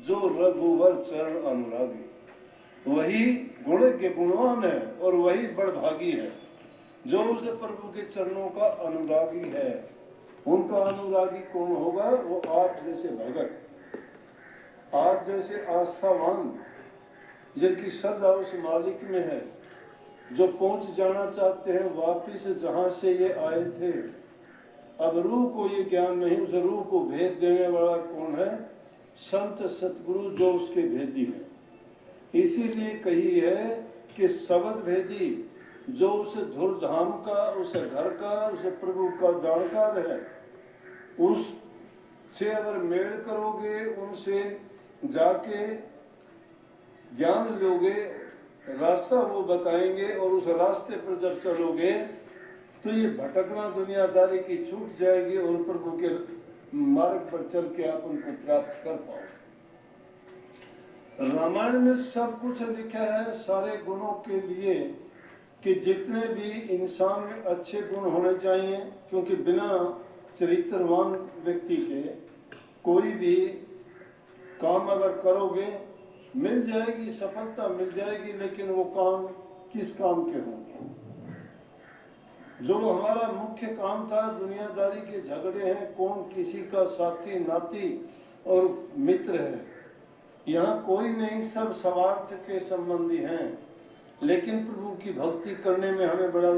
जो रघुवर चरण अनुरागी, वही गुण के गुणवान है और वही बड़भागी है जो उस प्रभु के चरणों का अनुरागी है। उनका अनुरागी कौन होगा? वो आप जैसे भगत, आप जैसे आस्थावान, जिनकी श्रद्धा उस मालिक में है, जो पहुंच जाना चाहते हैं वापिस जहां से ये आए थे। अब रूह को ये ज्ञान नहीं, उस रूह को भेद देने वाला कौन है? संत सतगुरु जो उसके भेदी है। इसीलिए कही है कि शब्द भेदी जो उस धुर धाम का, उस घर का, उस प्रभु का जानकार है, उससे अगर मेल करोगे, उनसे जाके ज्ञान लोगे, रास्ता वो बताएंगे और उस रास्ते पर जब चलोगे तो ये भटकना दुनियादारी की छूट जाएगी और प्रभु के मार्ग पर चल के आप उनको प्राप्त कर पाओ। रामायण में सब कुछ लिखा है सारे गुणों के लिए कि जितने भी इंसान में अच्छे गुण होने चाहिए, क्योंकि बिना चरित्रवान व्यक्ति के कोई भी काम अगर करोगे मिल जाएगी, सफलता मिल जाएगी, लेकिन वो काम किस काम के होंगे? जो हमारा मुख्य काम था, दुनियादारी के झगड़े हैं, कौन किसी का साथी नाती और मित्र है, यहाँ कोई नहीं, सब स्वार्थ के संबंधी हैं। लेकिन प्रभु की भक्ति करने में हमें बड़ा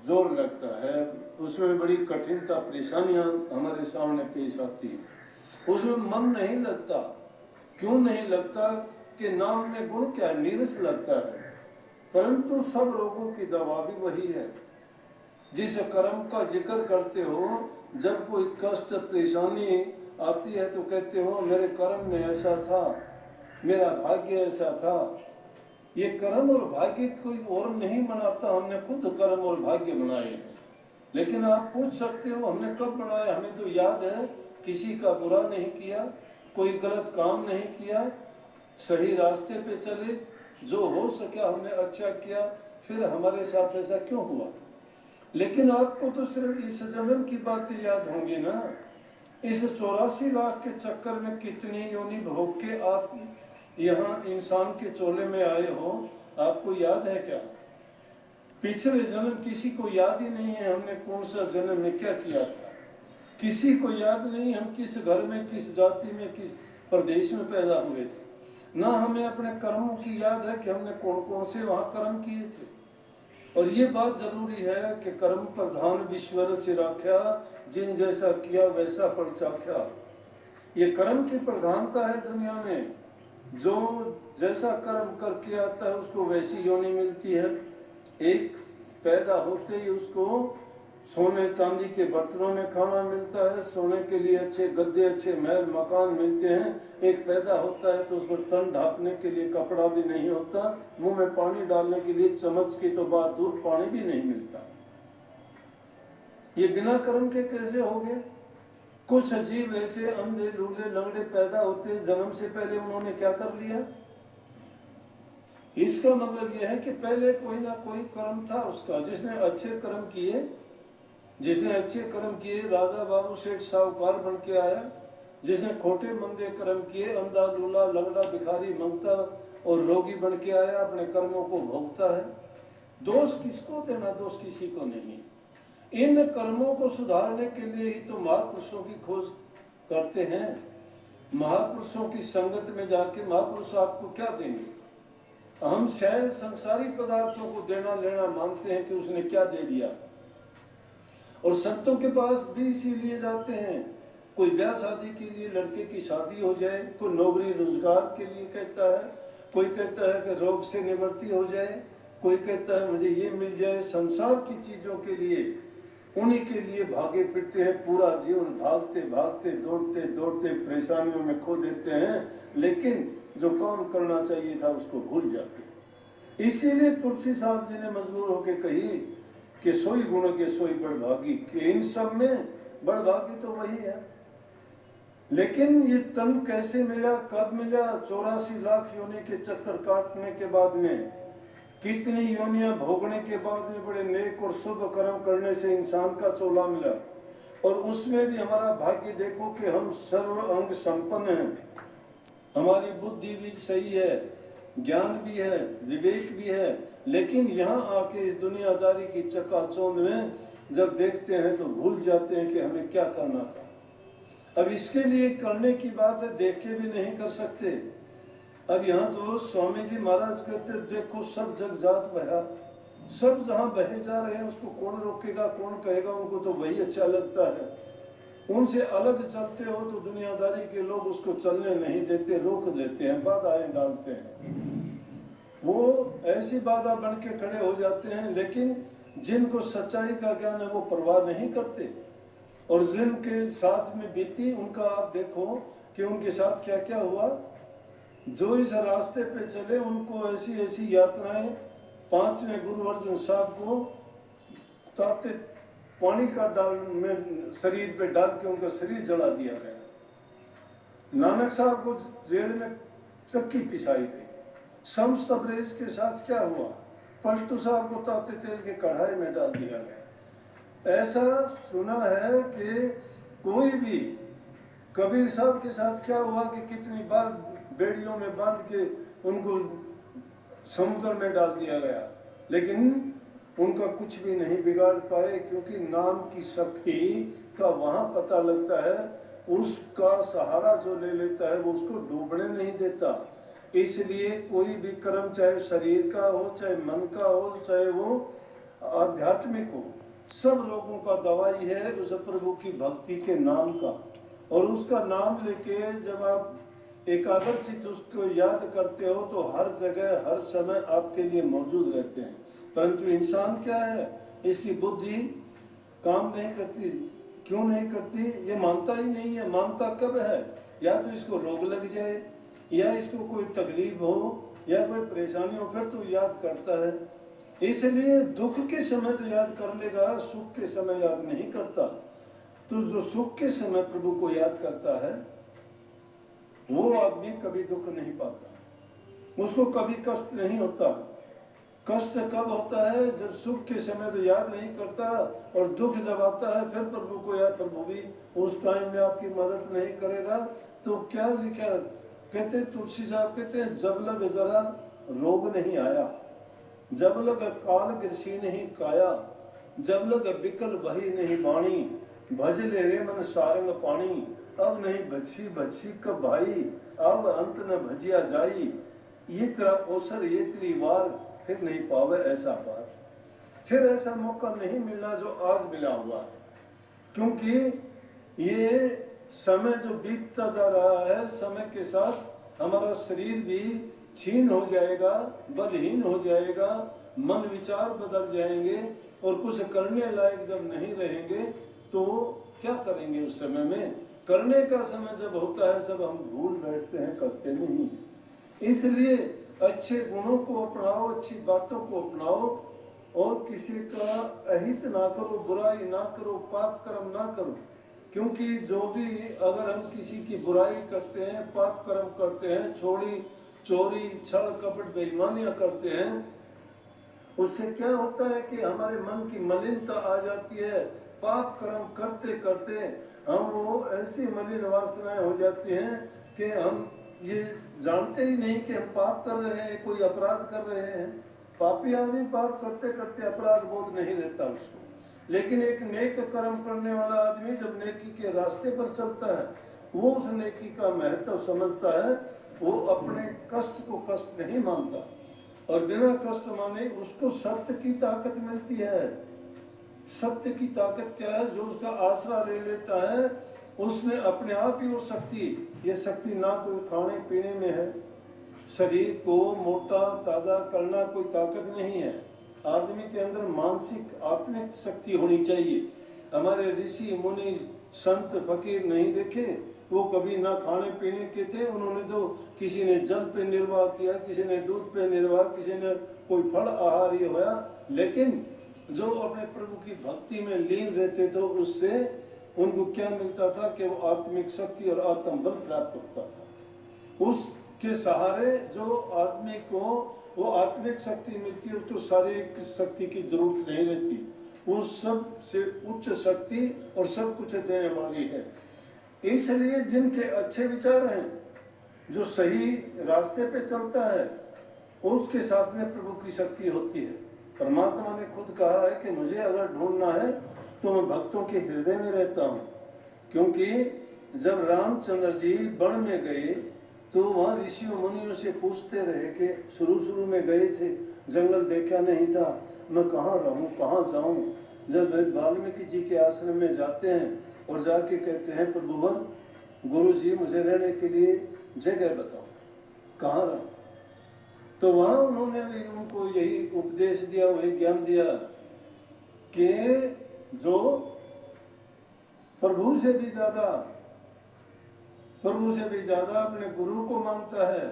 जोर लगता है, उसमें बड़ी कठिनता परेशानियां हमारे सामने पेश आती है, उसमें मन नहीं लगता। क्यों नहीं लगता? कि नाम में गुण क्या, नीरस लगता है। परंतु सब रोगों की दवा भी वही है। जिस कर्म का जिक्र करते हो, जब कोई कष्ट परेशानी आती है तो कहते हो मेरे कर्म में ऐसा था, मेरा भाग्य ऐसा था। ये कर्म और भाग्य कोई और नहीं बनाता, हमने खुद कर्म और भाग्य बनाए हैं। लेकिन आप पूछ सकते हो हमने कब बनाया? हमें तो याद है किसी का बुरा नहीं किया, कोई गलत काम नहीं किया, सही रास्ते पे चले, जो हो सका हमने अच्छा किया, फिर हमारे साथ ऐसा क्यों हुआ? लेकिन आपको तो सिर्फ इस जन्म की बातें याद होंगी ना। इस 84 लाख के चक्कर में कितनी योनि भोग के आप यहाँ इंसान के चोले में आए हो, आपको याद है क्या? पिछले जन्म किसी को याद ही नहीं है हमने कौन सा जन्म में क्या किया था। किसी को याद नहीं हम किस घर में, किस जाति में, किस प्रदेश में पैदा हुए थे। ना हमें अपने कर्मों की याद है कि हमने कौन कौन से वहाँ कर्म किए थे। और ये बात जरूरी है कि कर्म प्रधान विश्वर चिराख्या, जिन जैसा किया वैसा फल चाख्या। ये कर्म की प्रधानता है दुनिया में। जो जैसा कर्म करके आता है उसको वैसी योनि मिलती है। एक पैदा होते ही उसको सोने चांदी के बर्तनों में खाना मिलता है, सोने के लिए अच्छे गद्दे, अच्छे महल मकान मिलते हैं। एक पैदा होता है तो उस पर तन ढांकने के लिए कपड़ा भी नहीं होता, मुंह में पानी डालने के लिए चम्मच की तो बात दूर, पानी भी नहीं मिलता। ये बिना कर्म के कैसे हो गए? कुछ अजीब ऐसे अंधे लूले लंगड़े पैदा होते, जन्म से पहले उन्होंने क्या कर लिया? इसका मतलब यह है कि पहले कोई ना कोई कर्म था उसका। जिसने अच्छे कर्म किए, जिसने अच्छे कर्म किए राजा बाबू सेठ साहूकार बन के आया। जिसने खोटे मंदे कर्म किए अंधा लूला लंगड़ा भिखारी मंगता और रोगी बन के आया, अपने कर्मों को भोगता है। दोष किसको देना? दोष किसी को नहीं। इन कर्मों को सुधारने के लिए ही तो महापुरुषों की खोज करते हैं। महापुरुषों की संगत में जाके महापुरुष आपको क्या देंगे? हम शायद संसारी पदार्थों को देना लेना मानते हैं कि उसने क्या दे दिया, और संतों के पास भी इसीलिए जाते हैं। कोई ब्याह शादी के लिए लड़के की शादी हो जाए, कोई नौकरी रोजगार के लिए कहता है, कोई कहता है कि रोग से निवृत्ति हो जाए, कोई कहता है मुझे ये मिल जाए। संसार की चीजों के लिए, उन्हीं के लिए भागे फिरते हैं। पूरा जीवन भागते भागते दौड़ते दौड़ते परेशानियों में खो देते हैं, लेकिन जो काम करना चाहिए था उसको भूल जाते। इसीलिए तुलसी साहब जी ने मजबूर होकर कही कि सोई गुण के सोई बड़भागी, कि इन सब में बड़भागी तो वही है। लेकिन ये तन कैसे मिला, कब मिला? 84 लाख योनि के चक्कर काटने के बाद में, कितनी योनियां भोगने के बाद में, बड़े नेक और शुभ कर्म करने से इंसान का चोला मिला। और उसमें भी हमारा भाग्य देखो कि हम सर्व अंग संपन्न हैं। हमारी बुद्धि भी सही है, ज्ञान भी है, विवेक भी है, लेकिन यहाँ आके इस दुनियादारी की चकाचौंध में जब देखते हैं तो भूल जाते हैं कि हमें क्या करना था। अब इसके लिए करने की बात है, देख के भी नहीं कर सकते। अब यहाँ तो स्वामी जी महाराज कहते देखो सब जग जात बहा, सब जहाँ बहे जा रहे हैं उसको कौन रोकेगा, कौन कहेगा, उनको तो वही अच्छा लगता है। उनसे अलग चलते हो तो दुनियादारी के लोग उसको चलने नहीं देते, रोक देते हैं, बाधाएं डालते हैं। वो ऐसी बाधा बन के खड़े हो जाते हैं, लेकिन जिनको सच्चाई का ज्ञान है वो परवाह नहीं करते। और जिनके साथ में बीती उनका आप देखो कि उनके साथ क्या क्या हुआ। जो इस रास्ते पे चले उनको ऐसी ऐसी यात्राएं, 5वें गुरु अर्जन साहब को ताते पानी का डाल में शरीर पे डाल के उनका शरीर जला दिया गया। नानक साहब को जेल में चक्की पिसाई गई। शम्स तबरेज के साथ क्या हुआ, पलटू साहब को ताते तेल के कढ़ाई में डाल दिया गया। ऐसा सुना है कि कोई भी, कबीर साहब के साथ क्या हुआ कि कितनी बार बेड़ियों में बांध के उनको समुद्र में डाल दिया गया, लेकिन उनका कुछ भी नहीं बिगाड़ पाए, क्योंकि नाम की शक्ति का वहां पता लगता है। उसका सहारा जो ले लेता है वो उसको डूबने नहीं देता। इसलिए कोई भी कर्म, चाहे शरीर का हो, चाहे मन का हो, चाहे वो आध्यात्मिक हो, सब लोगों का दवाई है उस प्रभु की भक्ति के नाम का। और उसका नाम लेके जब आप एकाग्रचित उसको याद करते हो तो हर जगह हर समय आपके लिए मौजूद रहते हैं। परंतु इंसान क्या है, इसकी बुद्धि काम नहीं करती। क्यों नहीं करती, ये मानता ही नहीं है। मानता कब है, या तो इसको रोग लग जाए, या इसको कोई तकलीफ हो, या कोई परेशानी हो, फिर तो याद करता है। इसलिए दुख के समय तो याद कर लेगा, सुख के समय याद नहीं करता। तो जो सुख के समय प्रभु को याद करता है वो आदमी कभी दुख नहीं पाता, उसको कभी कष्ट नहीं होता। कष्ट कब होता है, जब सुख के समय तो याद नहीं करता, और दुख जब आता है फिर प्रभु को याद, प्रभु भी उस टाइम में आपकी मदद नहीं करेगा। तो क्या लिखा, कहते तुलसी साहब कहते हैं, जब लग जरा रोग नहीं आया, जब लग काल कृषि नहीं काया, जब लग बिकल बही नहीं बाणी, भज ले रे मन सारंग पानी, अब नहीं बची बची कब भाई, अब अंत न भजिया जाई, ये तेरा अवसर ये तेरी वार, फिर नहीं पावे ऐसा पार। फिर ऐसा मौका नहीं मिलना जो आज मिला हुआ है, क्योंकि ये समय जो बीतता जा रहा है, समय के साथ हमारा शरीर भी क्षीण हो जाएगा, बलहीन हो जाएगा, मन विचार बदल जाएंगे, और कुछ करने लायक जब नहीं रहेंगे तो क्या करेंगे उस समय में। करने का समय जब होता है जब हम भूल बैठते हैं, करते नहीं। इसलिए अच्छे गुणों को अपनाओ, अच्छी बातों को अपनाओ, और किसी का अहित ना करो, बुराई ना करो, पाप कर्म ना करो। क्योंकि जो भी, अगर हम किसी की बुराई करते हैं, पाप कर्म करते हैं, चोरी छल कपट बेईमानियां करते हैं, उससे क्या होता है कि हमारे मन की मलिनता आ जाती है। पाप कर्म करते करते हम वो ऐसी मलिन वासनाएं हो जाती हैं कि हम ये जानते ही नहीं कि हम पाप कर रहे हैं, कोई अपराध कर रहे हैं। पापी आदमी पाप करते करते अपराध बोध नहीं रहता उसको, लेकिन एक नेक कर्म करने वाला आदमी जब नेकी के रास्ते पर चलता है, वो उस नेकी का महत्व समझता है, वो अपने कष्ट को कष्ट नहीं मानता, और बिना कष्ट माने उसको सत्य की ताकत मिलती है। सत्य की ताकत क्या है, जो उसका आसरा ले लेता है उसमें अपने आप ही वो शक्ति, ये शक्ति ना कोई खाने पीने में है, शरीर को मोटा ताजा करना कोई ताकत नहीं है। आदमी के अंदर मानसिक आत्मिक शक्ति होनी चाहिए। हमारे ऋषि मुनि संत फकीर नहीं देखे, वो कभी ना खाने पीने के थे, उन्होंने तो किसी ने जल पे निर्वाह किया, किसी ने दूध पे निर्वाह, किसी ने कोई फल आहार ये होया, लेकिन जो अपने प्रभु की भक्ति में लीन रहते थे उससे उनको क्या मिलता था कि वो आत्मिक शक्ति और आत्म बल प्राप्त होता था। उसके सहारे जो आदमी को वो आत्मिक शक्ति मिलती है, उसको शारीरिक शक्ति की जरूरत नहीं रहती। वो सब से उच्च शक्ति और सब कुछ देने वाली है। इसलिए जिनके अच्छे विचार हैं जो सही रास्ते पे चलता है उसके साथ में प्रभु की शक्ति होती है। परमात्मा ने खुद कहा है कि मुझे अगर ढूंढना है तो मैं भक्तों के हृदय में रहता हूँ। क्योंकि जब रामचंद्र जी वन में गए तो वहाँ ऋषियों मुनियों से पूछते रहे कि शुरू में गए थे, जंगल देखा नहीं था, मैं कहाँ रहूँ, कहाँ जाऊँ। जब वाल्मीकि जी के आश्रम में जाते हैं और जाके कहते हैं प्रभुवर गुरु जी मुझे रहने के लिए जगह बताओ, कहाँ रहूँ। तो वहाँ उन्होंने भी उनको यही उपदेश दिया, वही ज्ञान दिया कि जो प्रभु से भी ज्यादा अपने गुरु को मानता है,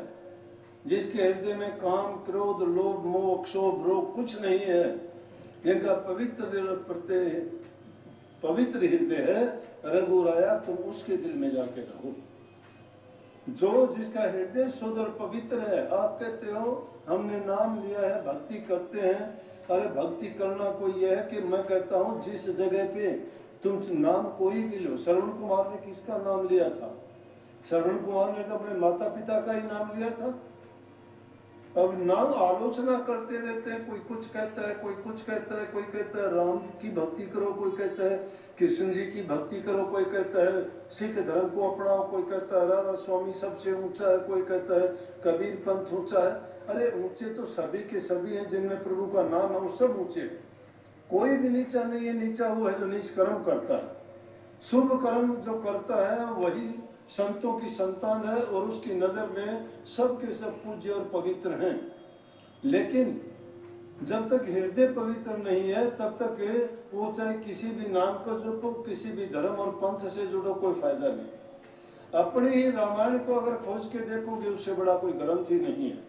जिसके हृदय में काम क्रोध लोभ मोह क्षोभ रोग कुछ नहीं है, जिनका पवित्र हृदय है, रघुराया तुम उसके दिल में जाके रहो। जो जिसका हृदय शुद्ध और पवित्र है। आप कहते हो हमने नाम लिया है, भक्ति करते हैं। अरे भक्ति करना कोई यह है कि मैं कहता हूँ जिस जगह पे तुम नाम कोई भी लो, श्रवण कुमार ने किसका नाम लिया था? श्रवण कुमार ने तो अपने माता पिता का ही नाम लिया था। अब नाम आलोचना करते रहते हैं, कोई कुछ कहता है, कोई कुछ कहता है, कोई कहता है राम की भक्ति करो, कोई कहता है कृष्ण जी की भक्ति करो, कोई कहता है सिख धर्म को अपनाओ, कोई कहता है राधा स्वामी सबसे ऊंचा है, कोई कहता है कबीर पंथ ऊंचा है। अरे ऊंचे तो सभी के सभी हैं, जिनमें प्रभु का नाम है वो सब ऊंचे। कोई भी नीचा नहीं है, नीचा वो है जो नीच कर्म करता है। शुभ कर्म जो करता है वही संतों की संतान है और उसकी नजर में सब के सब पूज्य और पवित्र हैं। लेकिन जब तक हृदय पवित्र नहीं है तब तक वो चाहे किसी भी नाम का जुड़ो, किसी भी धर्म और पंथ से जुड़ो, कोई फायदा नहीं। अपने ही रामायण को अगर खोज के देखोगे उससे बड़ा कोई ग्रंथ ही नहीं है।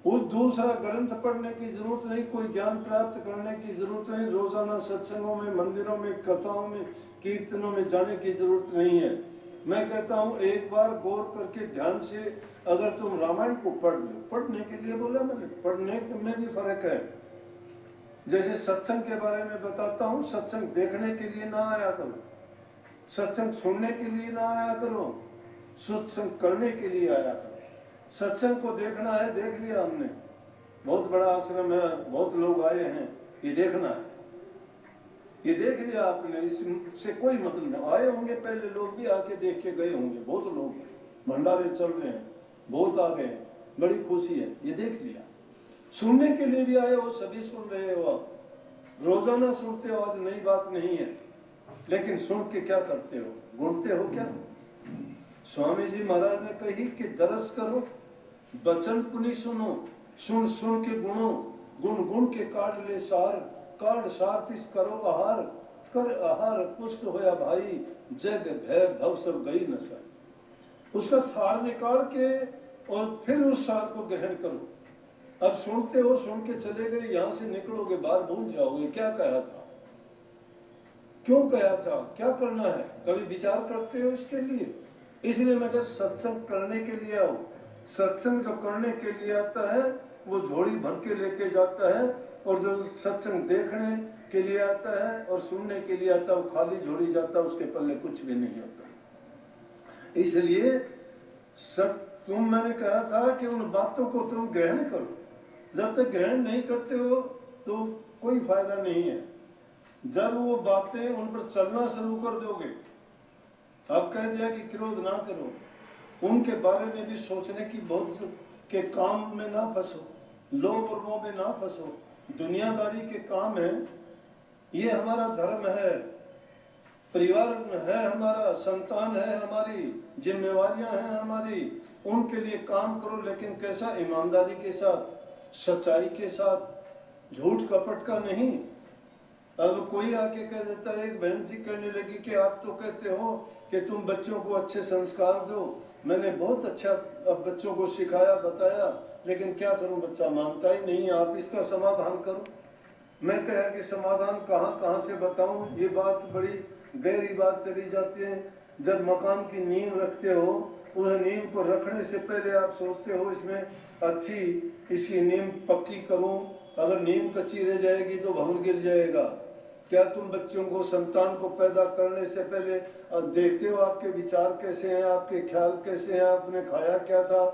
उस दूसरा ग्रंथ पढ़ने की जरूरत नहीं, कोई ज्ञान प्राप्त करने की जरूरत नहीं, रोजाना सत्संगों में, मंदिरों में, कथाओं में, कीर्तनों में जाने की जरूरत नहीं है। मैं कहता हूँ एक बार गौर करके ध्यान से अगर तुम रामायण को पढ़ लो, पढ़ने के लिए बोला मैंने, पढ़ने में भी फर्क है। जैसे सत्संग के बारे में बताता हूँ, सत्संग देखने के लिए ना आया करो, सत्संग सुनने के लिए ना आया करो, सत्संग करने के लिए आया करो। सत्संग को देखना है, देख लिया हमने, बहुत बड़ा आश्रम है, बहुत लोग आए हैं, ये देखना है, ये देख लिया आपने, इससे कोई मतलब नहीं। आए होंगे पहले लोग भी आके देख के गए होंगे, बहुत लोग भंडारे चल रहे हैं, बहुत आ गए, बड़ी खुशी है, ये देख लिया। सुनने के लिए भी आए हो, सभी सुन रहे हो, आप रोजाना सुनते हो, आज नई बात नहीं है। लेकिन सुन के क्या करते हो, गुणते हो क्या? स्वामी जी महाराज ने कही कि दरस करो, बचन पुनि सुनो, सुन सुन के गुणो, गुण गुण के काढ़ ले सार, काढ़ सार तिस करो आहार, कर आहार पुष्ट होया भाई, जग भय भव सब गई न सर। उसका सार निकाल के और फिर उस सार को ग्रहण करो। अब सुनते हो, सुन के चले गए, यहाँ से निकलोगे बाहर भूल जाओगे क्या कहा था, क्यों कहा था, क्या करना है, कभी विचार करते हो इसके लिए? इसलिए मैं सत्संग करने के लिए आओ। सत्संग जो करने के लिए आता है वो झोली भर के लेके जाता है, और जो सत्संग देखने के लिए आता है और सुनने के लिए आता है वो खाली झोली जाता है, उसके पल्ले कुछ भी नहीं होता। इसलिए सब मैंने कहा था कि उन बातों को तुम ग्रहण करो। जब तक ग्रहण नहीं करते हो तो कोई फायदा नहीं है। जब वो बातें उन पर चलना शुरू कर दोगे, अब कह दिया कि क्रोध ना करो, उनके बारे में भी सोचने की बहुत के काम में ना फंसो, लोभ और मोह में ना फंसो, दुनियादारी के काम है, ये हमारा धर्म है, परिवार है हमारा, संतान है हमारी, जिम्मेवारियां हैं हमारी, उनके लिए काम करो, लेकिन कैसा? ईमानदारी के साथ, सच्चाई के साथ, झूठ कपट का नहीं। अब कोई आके कह देता है, एक बहन थी कहने लगी कि आप तो कहते हो कि तुम बच्चों को अच्छे संस्कार दो, मैंने बहुत अच्छा अब बच्चों को सिखाया बताया, लेकिन क्या करूं, बच्चा मानता ही नहीं, आप इसका समाधान करो। मैं कहा कि समाधान कहाँ से बताऊं, ये बात बड़ी गहरी बात चली जाती है। जब मकान की नींव रखते हो, उस नींव को रखने से पहले आप सोचते हो इसमें अच्छी इसकी नींव पक्की करूं, अगर नींव कच्ची रह जाएगी तो भवन गिर जाएगा, क्या तुम बच्चों को, संतान को पैदा करने से पहले देखते हो आपके विचार कैसे हैं, आपके ख्याल कैसे हैं, आपने खाया क्या था,